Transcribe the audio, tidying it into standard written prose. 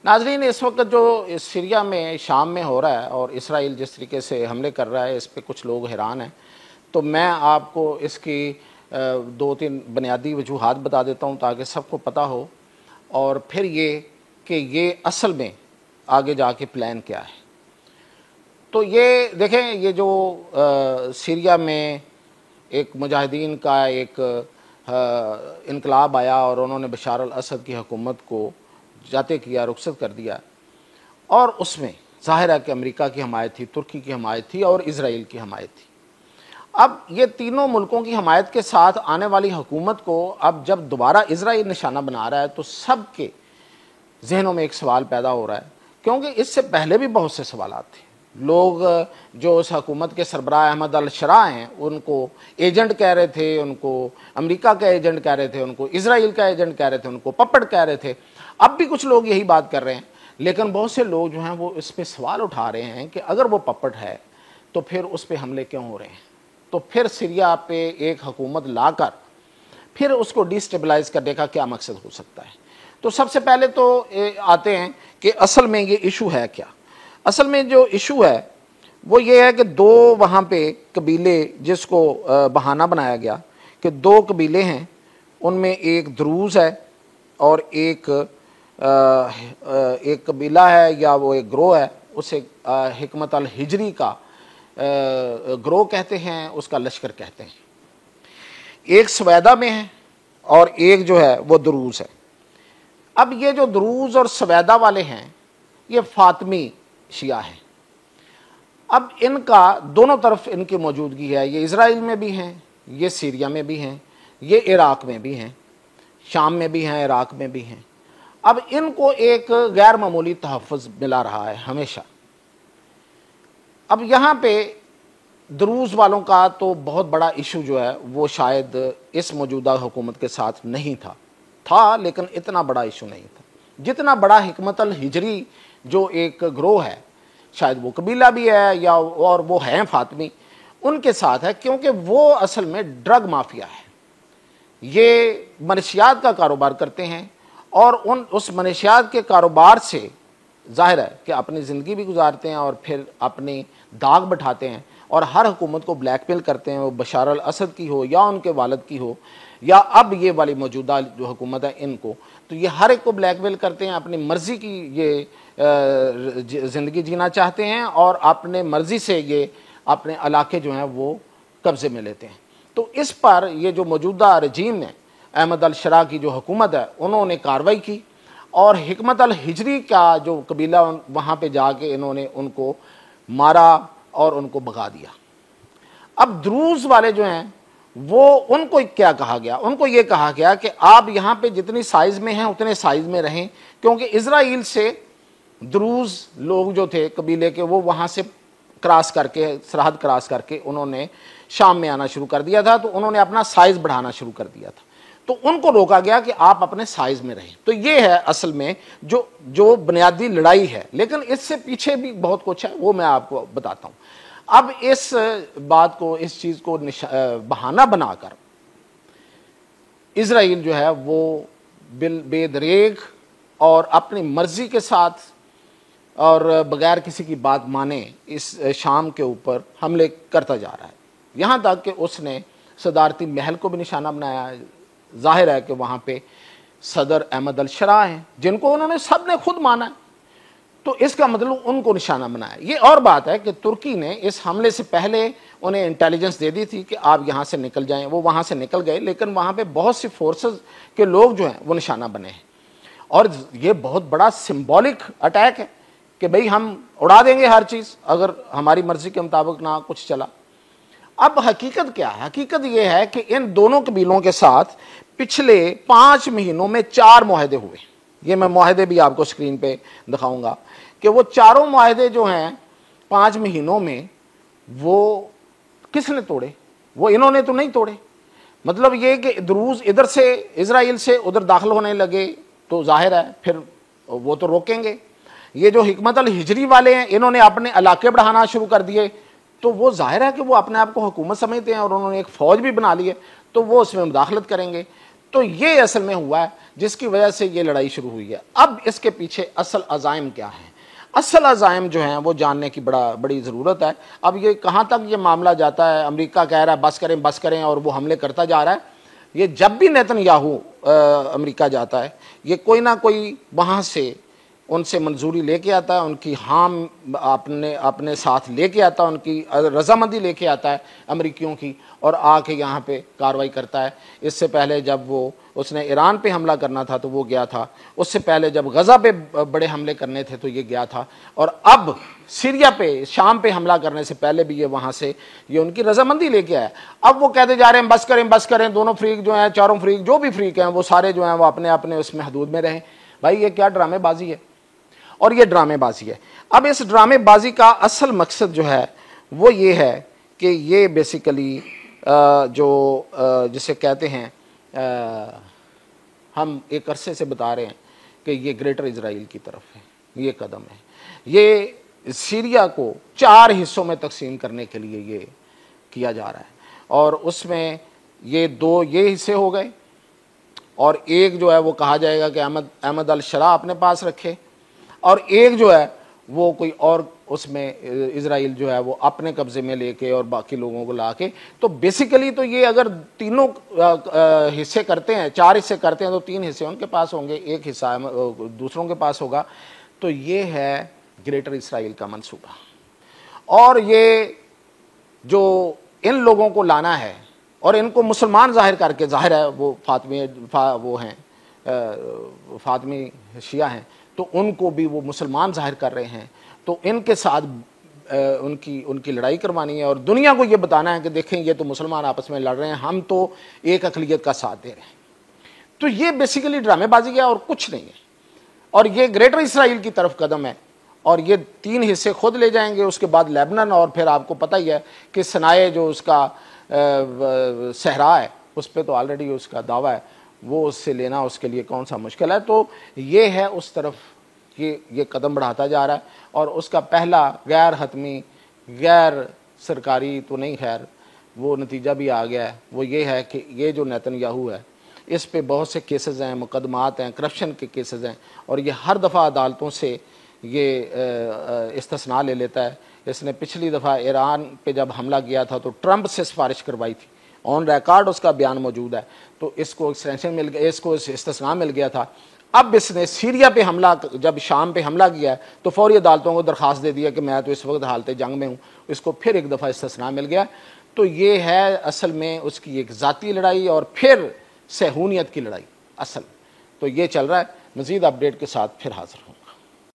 नाजरीन, इस वक्त जो इस सीरिया में शाम में हो रहा है और इसराइल जिस तरीके से हमले कर रहा है, इस पर कुछ लोग हैरान हैं। तो मैं आपको इसकी दो तीन बुनियादी वजूहात बता देता हूँ ताकि सबको पता हो, और फिर ये कि ये असल में आगे जाके प्लान क्या है। तो ये देखें, ये जो सीरिया में एक मुजाहिदीन का एक इनकलाब आया और उन्होंने बशार अल असद की हुकूमत को जाते किया, रुखसत कर दिया, और उसमें ज़ाहिर है कि अमेरिका की हमायत थी, तुर्की की हमायत थी और इसराइल की हमायत थी। अब ये तीनों मुल्कों की हमायत के साथ आने वाली हुकूमत को अब जब दोबारा इसराइल निशाना बना रहा है तो सब के जहनों में एक सवाल पैदा हो रहा है, क्योंकि इससे पहले भी बहुत से सवाल थे। लोग जो उस हुकूमत के सरबराह अहमद अल शरा हैं उनको एजेंट कह रहे थे, उनको अमेरिका का एजेंट कह रहे थे, उनको इसराइल का एजेंट कह रहे थे, उनको पपट कह रहे थे। अब भी कुछ लोग यही बात कर रहे हैं, लेकिन बहुत से लोग जो हैं वो इस पर सवाल उठा रहे हैं कि अगर वो पपट है तो फिर उस पर हमले क्यों हो रहे हैं। तो फिर सीरिया पे एक हुकूमत लाकर फिर उसको डिस्टेबलाइज करने का क्या मकसद हो सकता है। तो सबसे पहले तो आते हैं कि असल में ये इशू है क्या। असल में जो इशू है वो ये है कि दो वहाँ पे कबीले, जिसको बहाना बनाया गया कि दो कबीले हैं, उनमें एक द्रूज है और एक कबीला है या वो एक ग्रोह है, उसे हिकमत अल हिजरी का ग्रोह कहते हैं, उसका लश्कर कहते हैं। एक सवैदा में है और एक जो है वो द्रूज है। अब ये जो द्रूज और सवैदा वाले हैं ये फातमी शिया हैं। अब इनका दोनों तरफ इनकी मौजूदगी है, ये इज़राइल में भी हैं, ये सीरिया में भी हैं, ये इराक़ में भी हैं, शाम में भी हैं, इराक़ में भी हैं। अब इनको एक गैर मामूली तहफ़्फ़ुज़ मिला रहा है हमेशा। अब यहाँ पे द्रूज़ वालों का तो बहुत बड़ा इशू जो है वो शायद इस मौजूदा हुकूमत के साथ नहीं था, लेकिन इतना बड़ा इशू नहीं था जितना बड़ा हिकमत अल हिजरी जो एक ग्रोह है, शायद वो कबीला भी है या और वो हैं फातमी, उनके साथ है, क्योंकि वो असल में ड्रग माफिया है। ये मनशियात का कारोबार करते हैं और उस मनशियात के कारोबार से जाहिर है कि अपनी ज़िंदगी भी गुजारते हैं और फिर अपनी दाग बैठाते हैं और हर हुकूमत को ब्लैकमेल करते हैं, वो बशार अल असद की हो या उनके वालिद की हो या अब ये वाली मौजूदा जो हुकूमत है इनको, तो ये हर एक को ब्लैकमेल करते हैं, अपनी मर्ज़ी की ये ज़िंदगी जीना चाहते हैं और अपने मर्ज़ी से ये अपने इलाके जो हैं वो कब्ज़े में लेते हैं। तो इस पर ये जो मौजूदा रजीम है, अहमद अल शरा की जो हुकूमत है, उन्होंने कार्रवाई की और हिकमत अल हिजरी का जो कबीला वहाँ पे जाके इन्होंने उनको मारा और उनको भगा दिया। अब द्रूज़ वाले जो हैं वो, उनको क्या कहा गया, उनको ये कहा गया कि आप यहाँ पे जितनी साइज़ में हैं उतने साइज़ में रहें, क्योंकि इज़राइल से द्रूज़ लोग जो थे कबीले के वो वहाँ से क्रॉस करके, सरहद क्रॉस करके उन्होंने शाम में आना शुरू कर दिया था, तो उन्होंने अपना साइज़ बढ़ाना शुरू कर दिया था। तो उनको रोका गया कि आप अपने साइज़ में रहें। तो ये है असल में जो बुनियादी लड़ाई है, लेकिन इससे पीछे भी बहुत कुछ है, वो मैं आपको बताता हूँ। अब इस बात को, इस चीज़ को बहाना बनाकर इज़राइल जो है वो बेदरेग और अपनी मर्ज़ी के साथ और बगैर किसी की बात माने इस शाम के ऊपर हमले करता जा रहा है, यहाँ तक कि उसने सदारती महल को भी निशाना बनाया है। जाहिर है कि वहाँ पे सदर अहमद अल शरा हैं जिनको उन्होंने सब ने खुद माना है, तो इसका मतलब उनको निशाना बनाया। ये और बात है कि तुर्की ने इस हमले से पहले उन्हें इंटेलिजेंस दे दी थी कि आप यहाँ से निकल जाएं, वो वहाँ से निकल गए, लेकिन वहाँ पे बहुत सी फोर्सेस के लोग जो हैं वो निशाना बने हैं और ये बहुत बड़ा सिंबॉलिक अटैक है कि भाई हम उड़ा देंगे हर चीज़ अगर हमारी मर्जी के मुताबिक ना कुछ चला। अब हकीकत क्या है? हकीकत यह है कि इन दोनों कबीलों के साथ पिछले 5 महीनों में 4 मुआहदे हुए। ये मैं मुआहदे भी आपको स्क्रीन पे दिखाऊंगा कि वो चारों मुआहदे जो हैं 5 महीनों में वो किसने तोड़े, वो इन्होंने तो नहीं तोड़े। मतलब ये कि द्रूज़ इधर से इज़राइल से उधर दाखिल होने लगे तो जाहिर है फिर वो तो रोकेंगे। ये जो हिकमत अल हिजरी वाले हैं इन्होंने अपने इलाके बढ़ाना शुरू कर दिए, तो वो जाहिर है कि वो अपने आप को हुकूमत समझते हैं और उन्होंने एक फ़ौज भी बना ली है, तो वो उसमें मुदाखलत करेंगे। तो ये असल में हुआ है जिसकी वजह से ये लड़ाई शुरू हुई है। अब इसके पीछे असल अज़ाइम क्या है, असल अज़ाइम जो हैं वो जानने की बड़ी ज़रूरत है। अब ये कहाँ तक ये मामला जाता है, अमेरिका कह रहा है बस करें और वो हमले करता जा रहा है। ये जब भी नेतन्याहू अमेरिका जाता है, ये कोई ना कोई वहाँ से उनसे मंजूरी लेके आता है, उनकी हाम अपने साथ लेके आता है, उनकी रजामंदी लेके आता है अमेरिकियों की, और आके यहाँ पे कार्रवाई करता है। इससे पहले जब उसने ईरान पे हमला करना था तो वो गया था, उससे पहले जब गज़ा पे बड़े हमले करने थे तो ये गया था, और अब सीरिया पे, शाम पे हमला करने से पहले भी ये वहाँ से ये उनकी रजामंदी लेके आया। अब वो कहते जा रहे हैं बस करें, दोनों फ्रीक जो हैं, चारों फ्रीक जो भी फ्रीक हैं वो सारे जो हैं वो अपने अपने उसमें हदूद में रहें। भाई ये क्या ड्रामेबाजी है, और ये ड्रामेबाजी है। अब इस ड्रामेबाजी का असल मकसद जो है वो ये है कि ये बेसिकली जिसे कहते हैं, हम एक अरसे से बता रहे हैं कि ये ग्रेटर इजराइल की तरफ है, ये कदम है। ये सीरिया को 4 हिस्सों में तकसीम करने के लिए ये किया जा रहा है, और उसमें ये 2 ये हिस्से हो गए, और एक जो है वो कहा जाएगा कि अहमद अल शरा अपने पास रखे, और एक जो है वो कोई और उसमें इजराइल जो है वो अपने कब्जे में लेके और बाकी लोगों को लाके। तो बेसिकली तो ये अगर तीनों हिस्से करते हैं, 4 हिस्से करते हैं, तो 3 हिस्से उनके पास होंगे, 1 हिस्सा दूसरों के पास होगा। तो ये है ग्रेटर इसराइल का मंसूबा, और ये जो इन लोगों को लाना है और इनको मुसलमान जाहिर करके, जाहिर है वो फातमी शिया हैं, तो उनको भी वो मुसलमान जाहिर कर रहे हैं, तो इनके साथ उनकी लड़ाई करवानी है, और दुनिया को ये बताना है कि देखें ये तो मुसलमान आपस में लड़ रहे हैं, हम तो एक अक़लियत का साथ दे रहे हैं। तो ये बेसिकली ड्रामेबाजी है और कुछ नहीं है, और ये ग्रेटर इसराइल की तरफ कदम है, और ये 3 हिस्से खुद ले जाएंगे, उसके बाद लेबनान, और फिर आपको पता ही है कि सनाए जो उसका सहरा है उस पर तो ऑलरेडी उसका दावा है, वो उससे लेना उसके लिए कौन सा मुश्किल है। तो ये है उस तरफ ये कदम बढ़ाता जा रहा है, और उसका पहला गैर हतमी, गैर सरकारी तो नहीं, खैर वो नतीजा भी आ गया है। वो ये है कि ये जो नेतन्याहू है, इस पे बहुत से केसेस हैं, मुकदमात हैं, करप्शन के केसेस हैं, और ये हर दफ़ा अदालतों से ये इस्तिस्ना ले लेता है। इसने पिछली दफ़ा ईरान पे जब हमला किया था तो ट्रंप से सिफारिश करवाई थी, ऑन रिकॉर्ड उसका बयान मौजूद है, तो इसको एक्सटेंशन मिल गया, इसको इस्तिस्ना मिल गया था। अब इसने सीरिया पे हमला, जब शाम पे हमला किया तो फौरी अदालतों को दरख्वास्त दे दिया कि मैं तो इस वक्त हालत जंग में हूँ, इसको फिर एक दफ़ा इस्तिस्ना मिल गया। तो ये है असल में उसकी एक ज़ाती लड़ाई और फिर सहूनियत की लड़ाई असल। तो ये चल रहा है। मज़ीद अपडेट के साथ फिर हाज़िर हूँ।